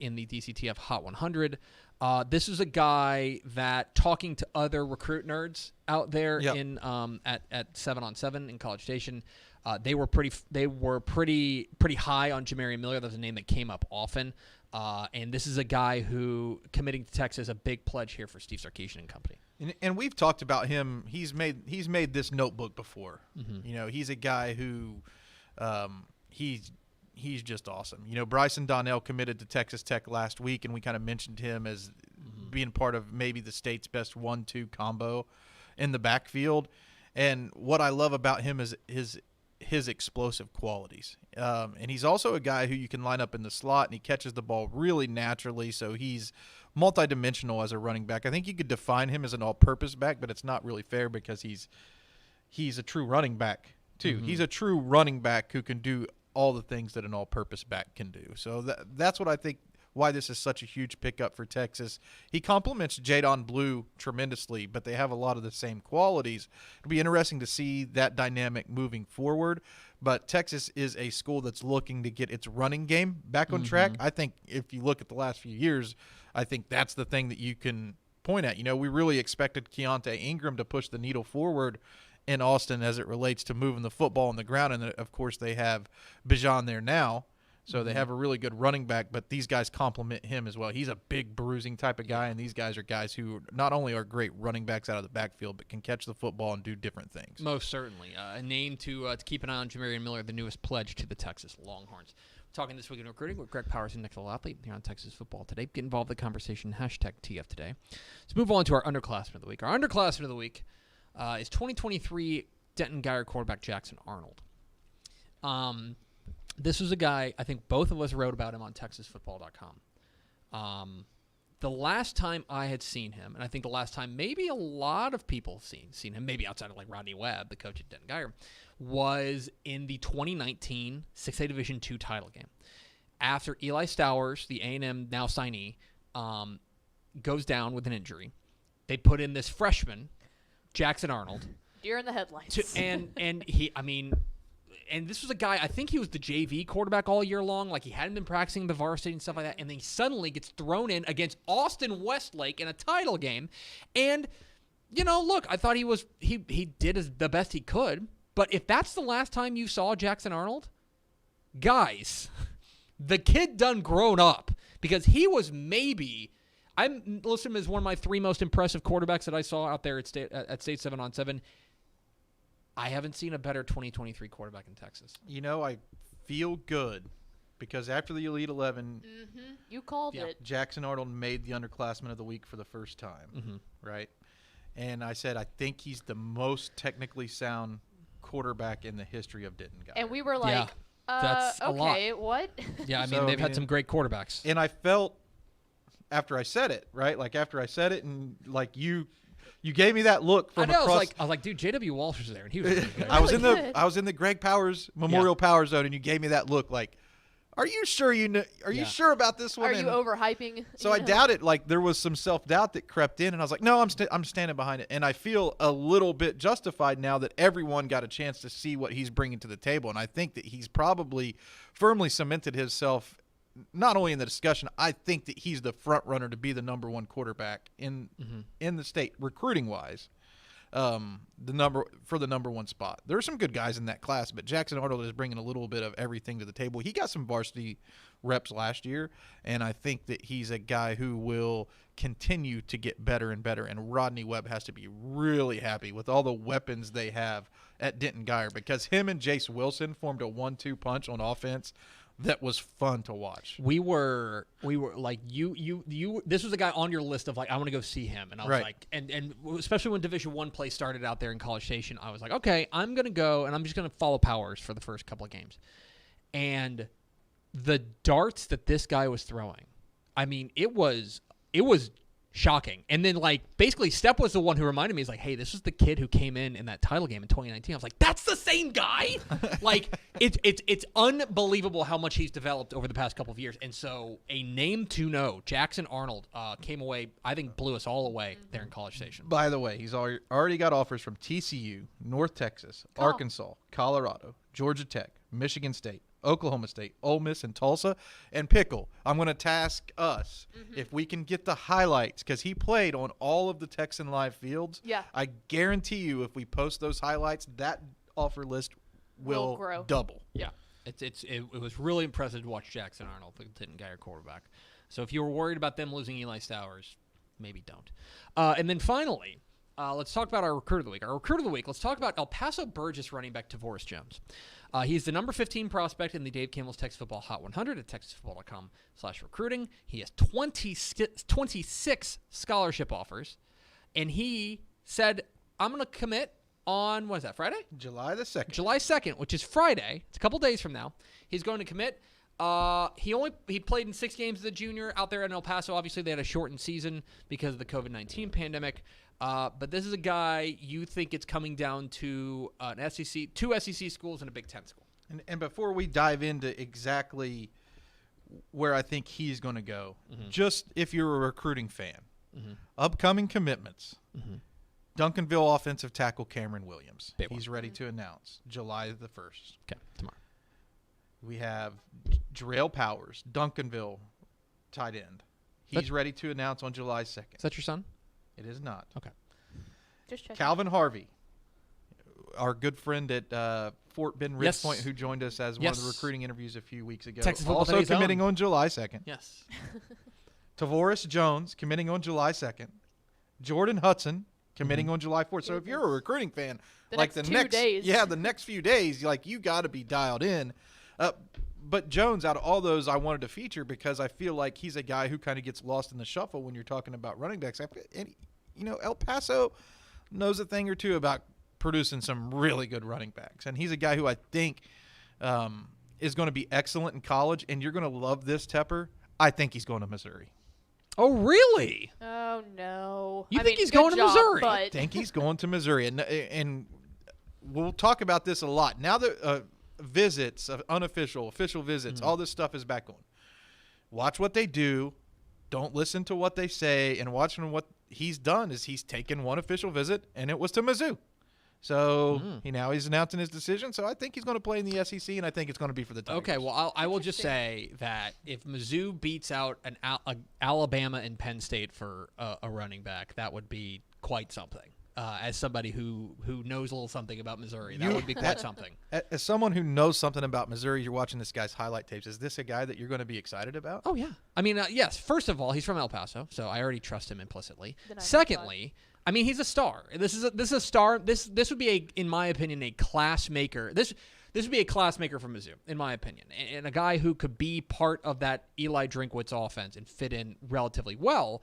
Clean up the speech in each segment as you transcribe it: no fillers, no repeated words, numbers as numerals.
in the DCTF Hot 100. This is a guy that, talking to other recruit nerds out there in at 7-on-7 in College Station, they were pretty high on Jamarian Miller. That was a name that came up often. And this is a guy who, committing to Texas, a big pledge here for Steve Sarkisian and company. And we've talked about him. He's made this notebook before. Mm-hmm. He's a guy who he's just awesome. Bryson Donnell committed to Texas Tech last week, and we kind of mentioned him as being part of maybe the state's best 1-2 combo in the backfield. And what I love about him is his explosive qualities. And he's also a guy who you can line up in the slot, and he catches the ball really naturally, so he's multidimensional as a running back. I think you could define him as an all-purpose back, but it's not really fair because he's a true running back too. Mm-hmm. He's a true running back who can do all the things that an all-purpose back can do. So that's what I think why this is such a huge pickup for Texas. He complements Jadon Blue tremendously, but they have a lot of the same qualities. It'll be interesting to see that dynamic moving forward. But Texas is a school that's looking to get its running game back on track. I think if you look at the last few years, I think that's the thing that you can point at. We really expected Keontae Ingram to push the needle forward in Austin as it relates to moving the football on the ground. And, of course, they have Bijan there now. So they have a really good running back, but these guys complement him as well. He's a big bruising type of guy, and these guys are guys who not only are great running backs out of the backfield, but can catch the football and do different things. Most certainly. A name to keep an eye on, Jamarian Miller, the newest pledge to the Texas Longhorns. Talking This Week in Recruiting with Greg Powers and Nick Athlete here on Texas Football Today. Get involved in the conversation, #TF Today. Let's move on to our underclassmen of the week. Our underclassmen of the week is 2023 Denton Guyer quarterback Jackson Arnold. This was a guy, I think both of us wrote about him on TexasFootball.com. The last time I had seen him, and I think the last time maybe a lot of people have seen him, maybe outside of like Rodney Webb, the coach at Denton Guyer, was in the 2019 6A Division II title game. After Eli Stowers, the A&M now signee, goes down with an injury, they put in this freshman, Jackson Arnold. Deer in the headlights. And this was a guy, I think he was the JV quarterback all year long. Like, he hadn't been practicing the varsity and stuff like that. And then he suddenly gets thrown in against Austin Westlake in a title game. And, look, I thought he did the best he could. But if that's the last time you saw Jackson Arnold, guys, the kid done grown up. Because he was maybe, I'm listing him as one of my 3 most impressive quarterbacks that I saw out there at State 7-on-7. I haven't seen a better 2023 quarterback in Texas. I feel good because after the Elite 11, you called it. Jackson Arnold made the underclassman of the week for the first time, right? And I said, I think he's the most technically sound quarterback in the history of Denton Guyer. And we were like, that's a lot. What? Yeah, they've had some great quarterbacks. And I felt after I said it, right? Like after I said it and like you gave me that look from across. I was like, dude, J.W. Walsh was there, and he was really good. I was in the Greg Powers Memorial Power Zone, and you gave me that look like, are you sure Are you sure about this one? Are you overhyping? So I doubted. Like there was some self-doubt that crept in, and I was like, no, I'm standing behind it, and I feel a little bit justified now that everyone got a chance to see what he's bringing to the table, and I think that he's probably firmly cemented himself. Not only in the discussion, I think that he's the front runner to be the number 1 quarterback in the state recruiting wise. The number 1 spot. There are some good guys in that class, but Jackson Arnold is bringing a little bit of everything to the table. He got some varsity reps last year, and I think that he's a guy who will continue to get better and better. And Rodney Webb has to be really happy with all the weapons they have at Denton Guyer because him and Jace Wilson formed a 1-2 punch on offense. That was fun to watch. We were like you. This was a guy on your list of like I want to go see him, and I was like, and especially when Division I play started out there in College Station, I was like, okay, I'm gonna go and I'm just gonna follow Powers for the first couple of games, and the darts that this guy was throwing, it was shocking. And then like basically Stepp was the one who reminded me, he's like, hey, this is the kid who came in that title game in 2019. I was like, that's the same guy. Like it's unbelievable how much he's developed over the past couple of years. And so a name to know, Jackson Arnold, came away, I think blew us all away there in College Station. By the way, he's already got offers from TCU, North Texas, Arkansas, Colorado, Georgia Tech, Michigan State, Oklahoma State, Ole Miss, and Tulsa. And Pickle, I'm going to task us if we can get the highlights, because he played on all of the Texan Live fields. Yeah. I guarantee you if we post those highlights, that offer list will grow. double. Yeah. It was really impressive to watch Jackson Arnold, the Tinton Geyer quarterback. So if you were worried about them losing Eli Stowers, maybe don't. And then finally, let's talk about our recruit of the week. Our recruit of the week, let's talk about El Paso Burgess running back Tavoris Jones. He's the number 15 prospect in the Dave Campbell's Texas Football Hot 100 at texasfootball.com/recruiting. He has 26 scholarship offers, and he said, I'm going to commit on, what is that, Friday? July the 2nd. July 2nd, which is Friday. It's a couple days from now. He's going to commit. He played in 6 games as a junior out there in El Paso. Obviously, they had a shortened season because of the COVID-19 pandemic. But this is a guy you think it's coming down to an SEC, 2 SEC schools and a Big Ten school. And before we dive into exactly where I think he's going to go, just if you're a recruiting fan, upcoming commitments. Duncanville offensive tackle Cameron Williams. He's ready to announce July the 1st. Okay, tomorrow. We have Jarrell Powers, Duncanville tight end. He's ready to announce on July 2nd. Is that your son? It is not. Okay. Just checking. Calvin Harvey, our good friend at Fort Bend Ridge Point, who joined us as one of the recruiting interviews a few weeks ago. Texas also committing on July 2nd. Yes. Tavoris Jones committing on July 2nd. Jordan Hudson committing on July 4th. So if you're a recruiting fan, the like next the 2 next days. Yeah, the next few days, like you got to be dialed in. But Jones, out of all those, I wanted to feature because I feel like he's a guy who kind of gets lost in the shuffle when you're talking about running backs. And, El Paso knows a thing or two about producing some really good running backs. And he's a guy who I think is going to be excellent in college. And you're going to love this, Tepper. I think he's going to Missouri. Oh, really? Oh, no. You I think mean, he's going to Missouri? But I think he's going to Missouri. And we'll talk about this a lot. Now that visits, unofficial, official visits, all this stuff is back on. Watch what they do. Don't listen to what they say. And watching what he's done is he's taken one official visit, and it was to Mizzou. So he's announcing his decision. So I think he's going to play in the SEC, and I think it's going to be for the Tigers. Okay, well, I will just say that if Mizzou beats out Alabama and Penn State for a running back, that would be quite something. As somebody who knows a little something about Missouri, that would be quite something. As someone who knows something about Missouri, you're watching this guy's highlight tapes. Is this a guy that you're going to be excited about? Oh, yeah. I mean, yes. First of all, he's from El Paso, so I already trust him implicitly. Secondly, I mean, he's a star. This is a star. This would be, in my opinion, a class maker. This would be a class maker for Mizzou, in my opinion, and a guy who could be part of that Eli Drinkwitz offense and fit in relatively well.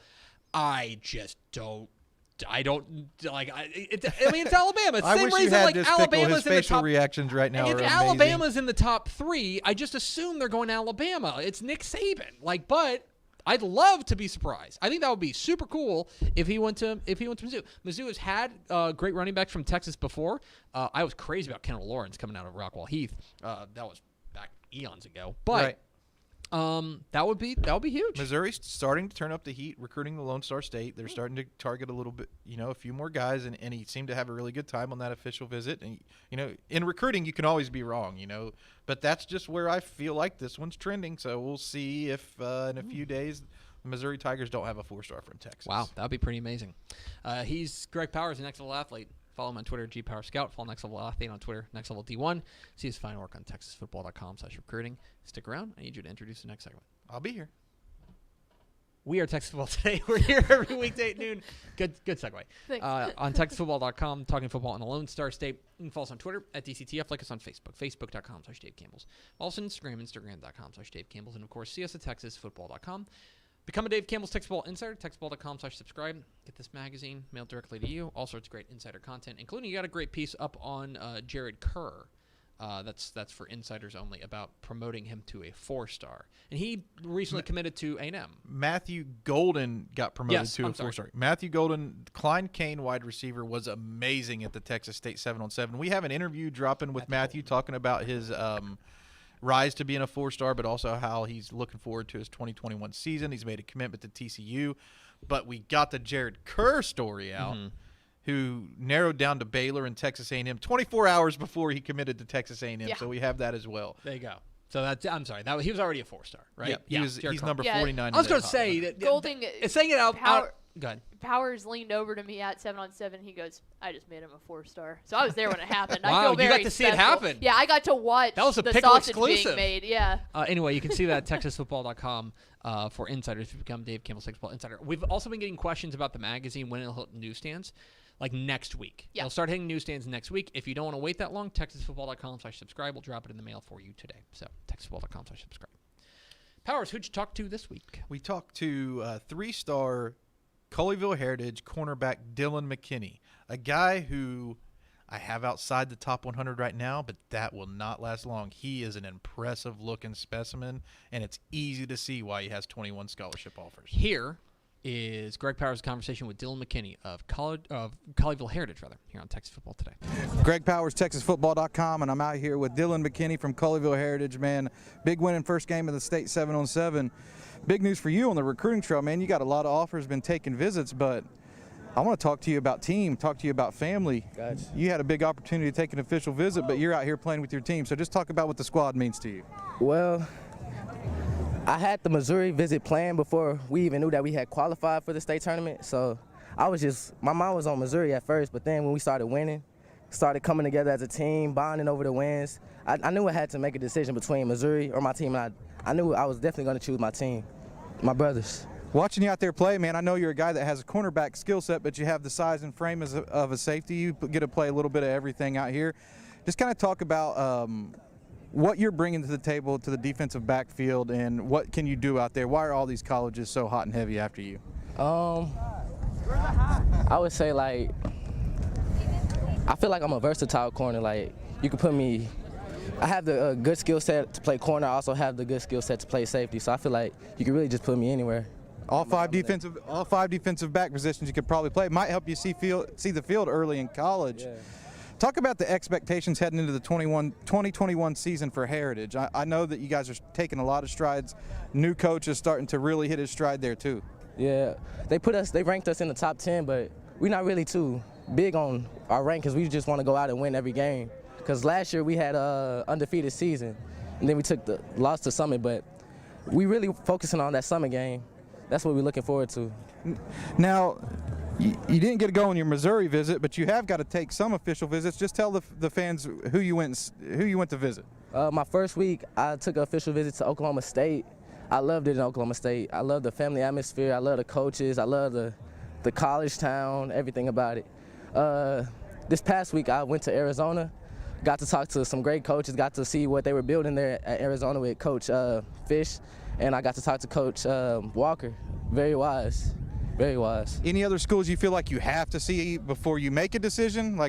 I don't like. I mean, it's Alabama. It's the same reason like Alabama's in the top. Reactions right now If are Alabama's in the top 3, I just assume they're going to Alabama. It's Nick Saban. But I'd love to be surprised. I think that would be super cool if he went to Mizzou. Mizzou has had great running backs from Texas before. I was crazy about Kendall Lawrence coming out of Rockwall Heath. That was back eons ago. But. Right. That would be huge. Missouri's starting to turn up the heat, recruiting the Lone Star State. They're starting to target a little bit, a few more guys, and he seemed to have a really good time on that official visit. And in recruiting, you can always be wrong, but that's just where I feel like this one's trending. So we'll see if in a few days the Missouri Tigers don't have a 4-star from Texas. Wow, that would be pretty amazing. He's Greg Powers, the Next Level Athlete. Follow him on Twitter, GPowerScout. Follow Next Level Athlete on Twitter, Next Level D1. See his fine work on TexasFootball.com/recruiting. Stick around. I need you to introduce the next segment. I'll be here. We are Texas Football Today. We're here every weekday at noon. Good segue. Thanks. On TexasFootball.com, talking football in the Lone Star State. You can follow us on Twitter at DCTF. Like us on Facebook, Facebook.com/Dave Campbell's. Also on Instagram, Instagram.com/Dave Campbell's. And, of course, see us at TexasFootball.com. Become a Dave Campbell's Texas Football Insider, TexasFootball.com/subscribe. Get this magazine mailed directly to you. All sorts of great insider content, including you got a great piece up on Jared Kerr. That's for insiders only about promoting him to a 4-star. And he recently committed to A&M. Matthew Golden got promoted to a 4-star. Sorry. Matthew Golden, Klein Kane wide receiver, was amazing at the Texas State 7-on-7. We have an interview dropping with Matthew talking about his rise to being a 4-star, but also how he's looking forward to his 2021 season. He's made a commitment to TCU. But we got the Jared Kerr story out. Who narrowed down to Baylor and Texas A&M 24 hours before he committed to Texas A&M. Yeah. So we have that as well. There you go. So I'm sorry. He was already a 4-star, right? Yeah, he's number 49. I was going to say that Golding. It's saying it out. Go ahead. Powers leaned over to me at 7-on-7. He goes, "I just made him a 4-star." So I was there when it happened. Wow, I feel very you got to see it happen. Yeah, I got to watch that was a the pickle sausage exclusive. being made. Yeah. Anyway, you can see that at TexasFootball.com for insiders. If you become Dave Campbell's Football Insider. We've also been getting questions about the magazine when it'll hit newsstands. Like next week. Yeah. It'll start hitting newsstands next week. If you don't want to wait that long, TexasFootball.com/subscribe. We'll drop it in the mail for you today. So TexasFootball.com/subscribe. Powers, who'd you talk to this week? We talked to 3-star Colleyville Heritage cornerback Dylahn McKinney, a guy who I have outside the top 100 right now, but that will not last long. He is an impressive-looking specimen, and it's easy to see why he has 21 scholarship offers. Here is Greg Powers' conversation with Dylahn McKinney of Colleyville Heritage, here on Texas Football Today. Greg Powers, TexasFootball.com, and I'm out here with Dylahn McKinney from Colleyville Heritage, man. Big win in first game of the state, 7-on-7. Big news for you on the recruiting trail, man. You got a lot of offers, been taking visits, but I want to talk to you about team, talk to you about family. Gotcha. You had a big opportunity to take an official visit, but you're out here playing with your team. So just talk about what the squad means to you. Well, I had the Missouri visit planned before we even knew that we had qualified for the state tournament. So my mind was on Missouri at first, but then when we started winning, started coming together as a team, bonding over the wins, I knew I had to make a decision between Missouri or my team, and I knew I was definitely going to choose my team, my brothers. Watching you out there play, man, I know you're a guy that has a cornerback skill set, but you have the size and frame of a safety. You get to play a little bit of everything out here. Just kind of talk about what you're bringing to the table to the defensive backfield, and what can you do out there? Why are all these colleges so hot and heavy after you? I would say, I feel like I'm a versatile corner. Like, you can put me, I have the good skill set to play corner. I also have the good skill set to play safety. So I feel like you can really just put me anywhere. All five defensive back positions you could probably play. Might help you see the field early in college. Yeah. Talk about the expectations heading into the 2021 season for Heritage. I know that you guys are taking a lot of strides. New coach is starting to really hit his stride there too. Yeah, they ranked us in the top 10, but we're not really too big on our rank because we just want to go out and win every game. Because last year we had an undefeated season, and then we took the loss to Summit, but we really focusing on that Summit game. That's what we're looking forward to. Now, you didn't get to go on your Missouri visit, but you have got to take some official visits. Just tell the fans who you went to visit. My first week, I took an official visit to Oklahoma State. I loved it in Oklahoma State. I love the family atmosphere. I love the coaches. I love the college town, everything about it. This past week, I went to Arizona, got to talk to some great coaches, got to see what they were building there at Arizona with Coach Fish, and I got to talk to Coach Walker. Very wise. Very wise. Any other schools you feel like you have to see before you make a decision,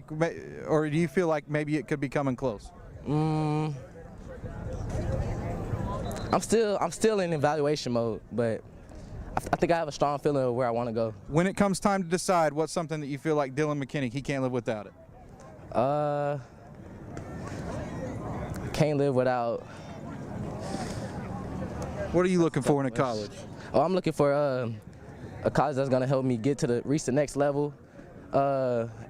or do you feel like maybe it could be coming close? I'm still in evaluation mode, but I think I have a strong feeling of where I want to go. When it comes time to decide, what's something that you feel like Dylahn McKinney, he can't live without it? Can't live without. What are you looking for in a college? Oh, I'm looking for a college that's going to help me reach the next level.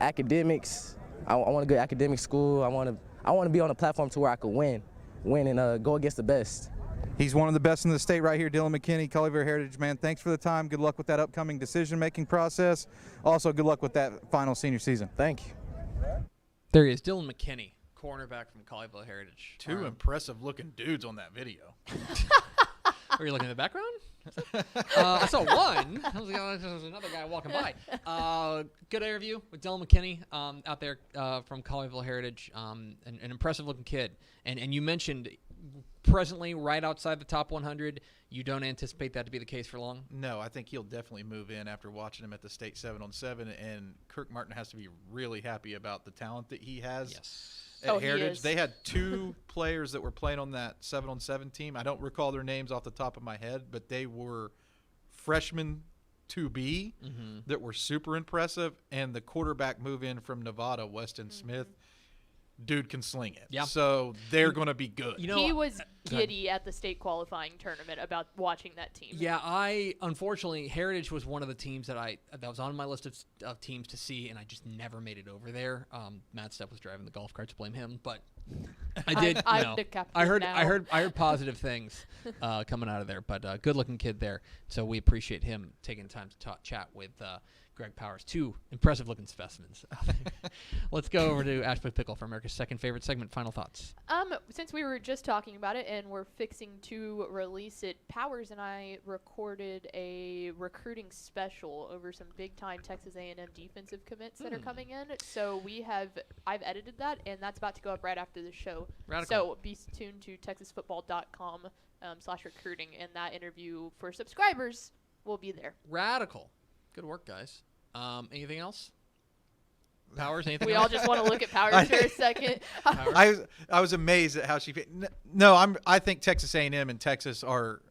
Academics. I want a good academic school. I want to be on a platform to where I can win and go against the best. He's one of the best in the state right here, Dylahn McKinney, Colleyville Heritage, man. Thanks for the time. Good luck with that upcoming decision-making process. Also, good luck with that final senior season. Thank you. There he is, Dylahn McKinney, cornerback from Colleyville Heritage. Two impressive-looking dudes on that video. Were you looking in the background? I saw one. There was another guy walking by. Good interview with Dylahn McKinney out there from Colleyville Heritage. An impressive-looking kid. And you mentioned presently right outside the top 100. You don't anticipate that to be the case for long? No, I think he'll definitely move in after watching him at the state 7-on-7. And Kirk Martin has to be really happy about the talent that he has. Yes. At Heritage, they had two players that were playing on that 7-on-7 team. I don't recall their names off the top of my head, but they were freshmen to be that were super impressive. And the quarterback move in from Nevada, Weston Smith, dude can sling it. Yeah. So they're going to be good. He was giddy at the state qualifying tournament about watching that team. Yeah, unfortunately, Heritage was one of the teams that was on my list of teams to see, and I just never made it over there. Matt Stepp was driving the golf cart to blame him, but I did. I'm the captain I heard positive things coming out of there, but good looking kid there. So we appreciate him taking the time to chat with Greg Powers. Two impressive looking specimens. Let's go over to Ashby Pickle for America's second favorite segment. Final thoughts. Since we were just talking about it and we're fixing to release it, Powers and I recorded a recruiting special over some big time Texas A&M defensive commits that are coming in. So I've edited that, and that's about to go up right after the show. Radical. So be tuned to texasfootball.com/recruiting, and that interview for subscribers will be there. Radical. Good work, guys. Anything else? Powers, anything We else? all just want to look at Powers for a second. I was amazed at how she. No, I think Texas A&M and Texas are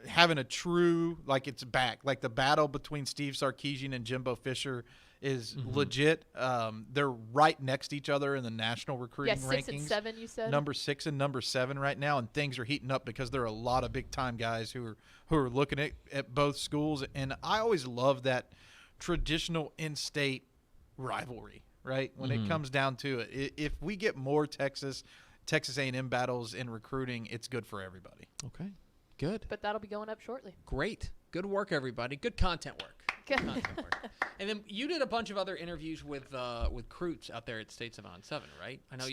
having a true, like, it's back. Like, the battle between Steve Sarkisian and Jimbo Fisher is legit. They're right next to each other in the national recruiting rankings. 6 and 7, you said. Number 6 and number 7 right now, and things are heating up because there are a lot of big time guys who are looking at both schools. And I always love that traditional in-state rivalry, right? When it comes down to it, if we get more Texas A&M battles in recruiting, it's good for everybody. Okay, good. But that'll be going up shortly. Great. Good work, everybody. Good content work. And then you did a bunch of other interviews with Croots out there at States of On 7, right? I know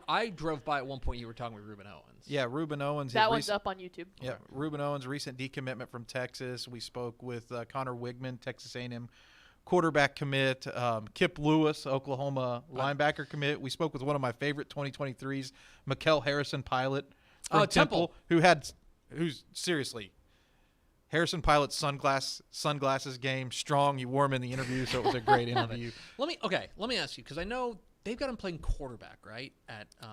I drove by at one point. You were talking with Ruben Owens. Yeah, Ruben Owens. That one's up on YouTube. Yeah, Ruben Owens, recent decommitment from Texas. We spoke with Connor Wigman, Texas A&M quarterback commit. Kip Lewis, Oklahoma linebacker commit. We spoke with one of my favorite 2023s, Mikel Harrison Pilot from Temple, who's seriously. Harrison Pilot's sunglasses game, strong. You wore him in the interview, so it was a great interview. Let me ask you, because I know they've got him playing quarterback, right?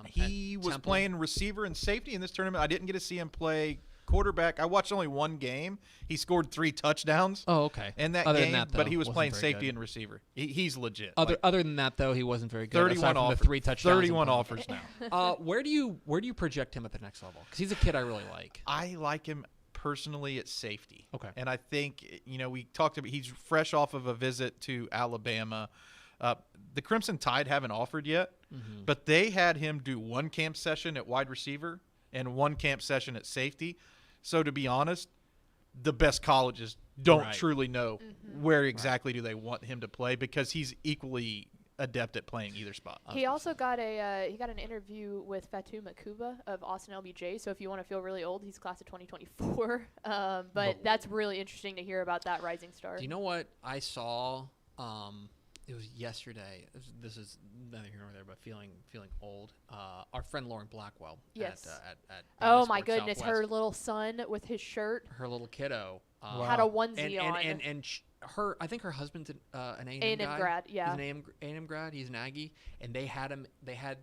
He was playing receiver and safety in this tournament. I didn't get to see him play quarterback. I watched only one game. He scored 3 touchdowns. Oh, okay. In that Other game, than that, though, but he was playing wasn't very safety good. and receiver. He's legit. Other than that, though, he wasn't very good. 31 offers. The 3 touchdowns. 31 offers now. Where do you project him at the next level? Because he's a kid I really like. I like him personally at safety. Okay. And I think, we talked about, he's fresh off of a visit to Alabama. The Crimson Tide haven't offered yet, but they had him do 1 camp session at wide receiver and 1 camp session at safety. So to be honest, the best colleges don't truly know where exactly do they want him to play, because he's equally adept at playing either spot. He also got an interview with Fatou Makuba of Austin LBJ. So if you want to feel really old, he's class of 2024. But that's really interesting to hear about that rising star. Do you know what I saw? It was yesterday. This is neither here nor there, but feeling old. Our friend Lauren Blackwell. Yes. At oh Sports my goodness, Southwest. her little son with his shirt. Her little kiddo Had a onesie on. And I think her husband's an A&M A&M grad, yeah. He's an A&M grad. He's an Aggie, and they had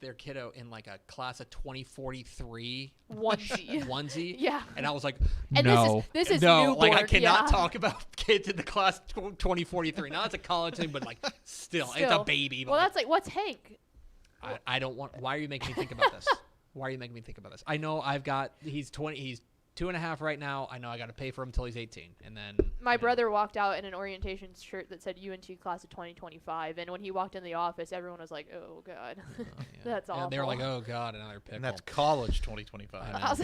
their kiddo in like a class of 2043 onesie. Yeah. And I was like, and no, this is no, newborn, like I cannot yeah. talk about kids in the class 2043. Now it's a college thing, but like still, it's a baby. But well, that's like, what's Hank? I don't want. Why are you making me think about this? Why are you making me think about this? I know he's 20. He's 2.5 right now. I know I got to pay for him until he's 18, and then my brother walked out in an orientation shirt that said UNT class of 2025, and when he walked in the office, everyone was like, "Oh God, that's awful." They were like, "Oh God, another pickle." And that's college 2025. I was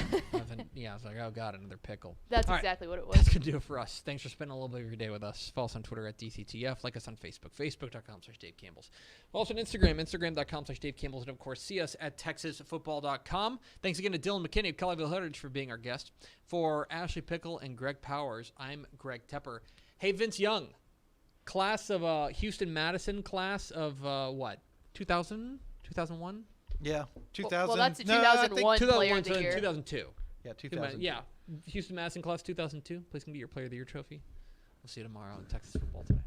like, "Oh God, another pickle." That's All exactly what it That's was. going to do it for us. Thanks for spending a little bit of your day with us. Follow us on Twitter at DCTF. Like us on Facebook, facebook.com/Dave Campbell's. Follow us on Instagram, instagram.com/Dave Campbell's. And, of course, see us at texasfootball.com. Thanks again to Dylahn McKinney of Colleyville Heritage for being our guest. For Ashley Pickle and Greg Powers, I'm Greg Tepper. Hey, Vince Young, class of Houston-Madison class of what, 2000, 2001? Yeah, 2000. Well, that's a 2001 player of the year. 2002. Yeah, 2000. Yeah, Houston-Madison class 2002. Please can get your Player of the Year trophy. We'll see you tomorrow on Texas Football Today.